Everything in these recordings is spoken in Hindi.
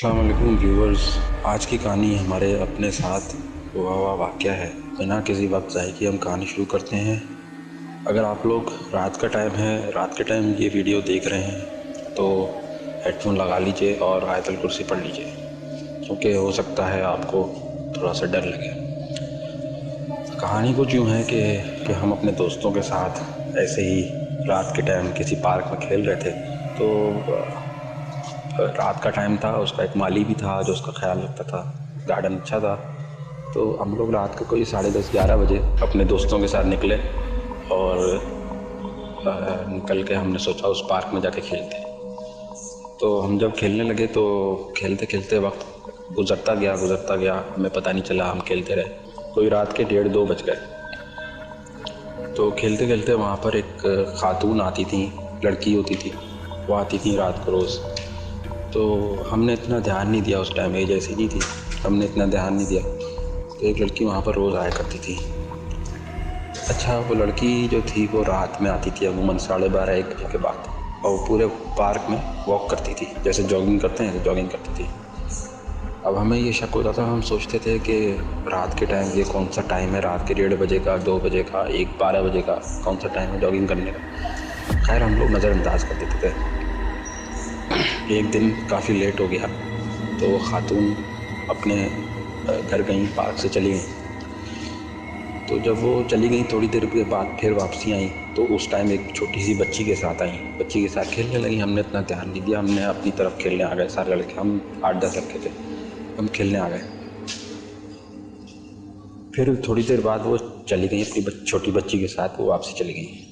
अस्सलाम वालेकुम व्यूवर्स। आज की कहानी हमारे अपने साथ हुआ हुआ वाक़या है। बिना किसी वक्त ज़ाय किए हम कहानी शुरू करते हैं। अगर आप लोग रात का टाइम है, रात के टाइम ये वीडियो देख रहे हैं तो हेडफोन लगा लीजिए और आयतुल कुर्सी पढ़ लीजिए, क्योंकि हो सकता है आपको थोड़ा सा डर लगे। कहानी कुछ यूँ है कि हम अपने दोस्तों के साथ ऐसे ही रात के टाइम किसी पार्क में खेल रहे थे। तो रात का टाइम था, उसका एक माली भी था जो उसका ख्याल रखता था। गार्डन अच्छा था। तो हम लोग रात को कोई 10:30-11 बजे अपने दोस्तों के साथ निकले और निकल के हमने सोचा उस पार्क में जाके खेलते हैं। तो हम जब खेलने लगे तो खेलते खेलते वक्त गुजरता गया, हमें पता नहीं चला, हम खेलते रहे। कोई रात के 1:30-2 बज गए। तो खेलते खेलते वहाँ पर एक खातून आती थी, लड़की होती थी, वो आती थी रात को रोज़। तो हमने इतना ध्यान नहीं दिया, उस टाइम एज ऐसी नहीं थी, हमने इतना ध्यान नहीं दिया। तो एक लड़की वहाँ पर रोज़ आया करती थी। अच्छा, वो लड़की जो थी वो रात में आती थी अमूमन 12:30-1 बजे के बाद, और वो पूरे पार्क में वॉक करती थी, जैसे जॉगिंग करते हैं तो जॉगिंग करती थी। अब हमें ये शक होता था, हम सोचते थे कि रात के टाइम ये कौन सा टाइम है, रात के 1:30 बजे का, 2 बजे का, 1-12 बजे का कौन सा टाइम है जॉगिंग करने का। खैर हम लोग नज़रअंदाज कर देते थे। एक दिन काफ़ी लेट हो गया तो वो खातून अपने घर गई, पार्क से चली गई। तो जब वो चली गई थोड़ी देर के बाद फिर वापसी आई तो उस टाइम एक छोटी सी बच्ची के साथ आई, बच्ची के साथ खेलने लगी। हमने इतना ध्यान नहीं दिया, हमने अपनी तरफ खेलने आ गए। सारे लड़के, हम 8-10 लड़के थे, हम खेलने आ गए। फिर थोड़ी देर बाद वो चली गई अपनी छोटी बच्ची के साथ, वो वापसी चली गई।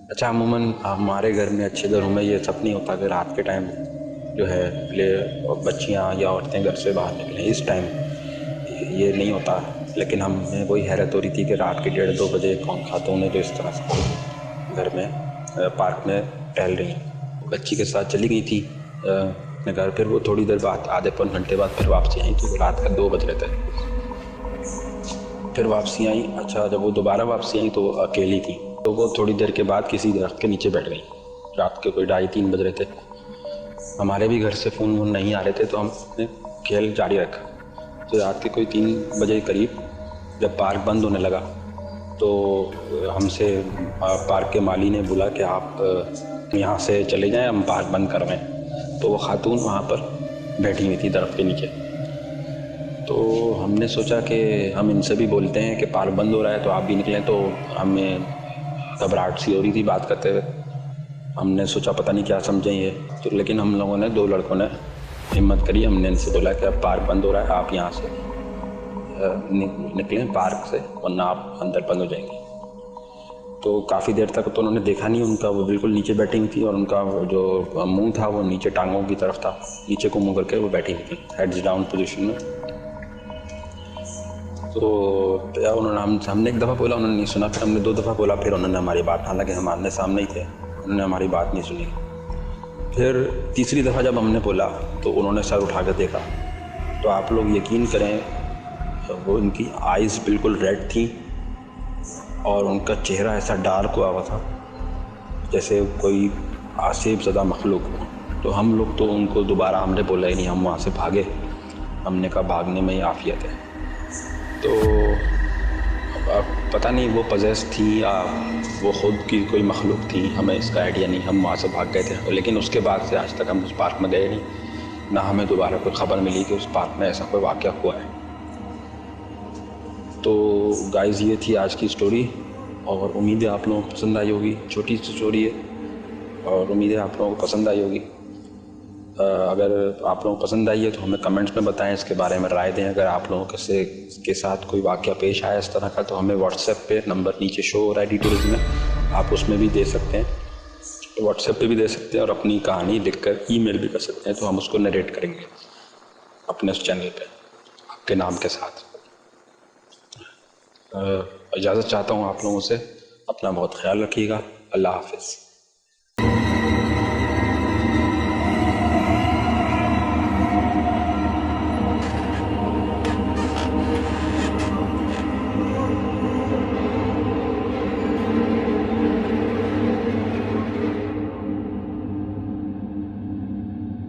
अच्छा, अमूमन हमारे घर में, अच्छे घरों में ये सब नहीं होता कि रात के टाइम जो है ले बच्चियाँ या औरतें घर से बाहर निकलें, इस टाइम ये नहीं होता। लेकिन हमें वही हैरत हो रही थी कि रात के 1:30-2 बजे कौन खातून है जो इस तरह से घर में पार्क में टहल रही हैं। बच्ची के साथ चली गई थी अपने घर। फिर वो थोड़ी देर बाद, आधे पौन घंटे बाद फिर वापसी आई, तो रात का 2 बज रहे थे। फिर वापसी आई। अच्छा, जब वो दोबारा वापसी आई तो वो अकेली थी। तो वो थोड़ी देर के बाद किसी दरख्त के नीचे बैठ गई। रात के कोई 2:30-3 बज रहे थे। हमारे भी घर से फ़ोन वोन नहीं आ रहे थे तो हमने खेल जारी रखा। तो रात के कोई 3 बजे करीब जब पार्क बंद होने लगा तो हमसे पार्क के माली ने बोला कि आप यहाँ से चले जाएं, हम पार्क बंद कर रहे हैं। तो वो खातून वहाँ पर बैठी हुई थी दरख्त के नीचे। तो हमने सोचा कि हम इनसे भी बोलते हैं कि पार्क बंद हो रहा है तो आप भी निकलें। तो हमें घबराहट सी हो रही थी बात करते हुए। हमने सोचा पता नहीं क्या समझें ये। तो लेकिन हम लोगों ने, 2 लड़कों ने हिम्मत करी। हमने इनसे बोला कि अब पार्क बंद हो रहा है, आप यहाँ से निकलें पार्क से, वरना आप अंदर बंद हो जाएंगे। तो काफ़ी देर तक तो उन्होंने देखा नहीं उनका, वो बिल्कुल नीचे बैठी हुई थी और उनका जो मुंह था वो नीचे टांगों की तरफ था, नीचे को मुँह करके वो बैठी हुई थी, हेड्स डाउन पोजीशन में। तो उन्होंने हमने एक दफ़ा बोला, उन्होंने नहीं सुना। फिर हमने 2 दफ़ा बोला, फिर उन्होंने हमारी बात, हालांकि हम आमने सामने ही थे, उन्होंने हमारी बात नहीं सुनी। फिर तीसरी दफ़ा जब हमने बोला तो उन्होंने सर उठा कर देखा। तो आप लोग यकीन करें, वो उनकी आइज़ बिल्कुल रेड थी और उनका चेहरा ऐसा डार्क हुआ हुआ था जैसे कोई आसिफ ज़दा मखलूक हो। तो हम लोग तो उनको दोबारा हमने बोला ही नहीं, हम वहाँ से भागे। हमने कहा भागने में ही आफियत है। तो अब पता नहीं वो पजेस थी या वो ख़ुद की कोई मखलूक थी, हमें इसका आइडिया नहीं। हम वहाँ से भाग गए थे, लेकिन उसके बाद से आज तक हम उस पार्क में गए नहीं, ना हमें दोबारा कोई ख़बर मिली कि उस पार्क में ऐसा कोई वाक़या हुआ है। तो गाइज़, ये थी आज की स्टोरी और उम्मीद है आप लोगों को पसंद आई होगी। छोटी सी स्टोरी है और उम्मीद है आप लोगों को पसंद आई होगी। अगर आप लोगों को पसंद आई है तो हमें कमेंट्स में बताएं, इसके बारे में राय दें। अगर आप लोगों के साथ कोई वाक़या पेश आया इस तरह का तो हमें व्हाट्सएप पे, नंबर नीचे शो हो रहा है डिटेल्स में, आप उसमें भी दे सकते हैं, व्हाट्सएप पे भी दे सकते हैं और अपनी कहानी लिखकर ईमेल भी कर सकते हैं, तो हम उसको नरेट करेंगे अपने उस चैनल पे आपके नाम के साथ। इजाज़त चाहता हूँ आप लोगों से। अपना बहुत ख्याल रखिएगा। अल्लाह हाफ़िज़।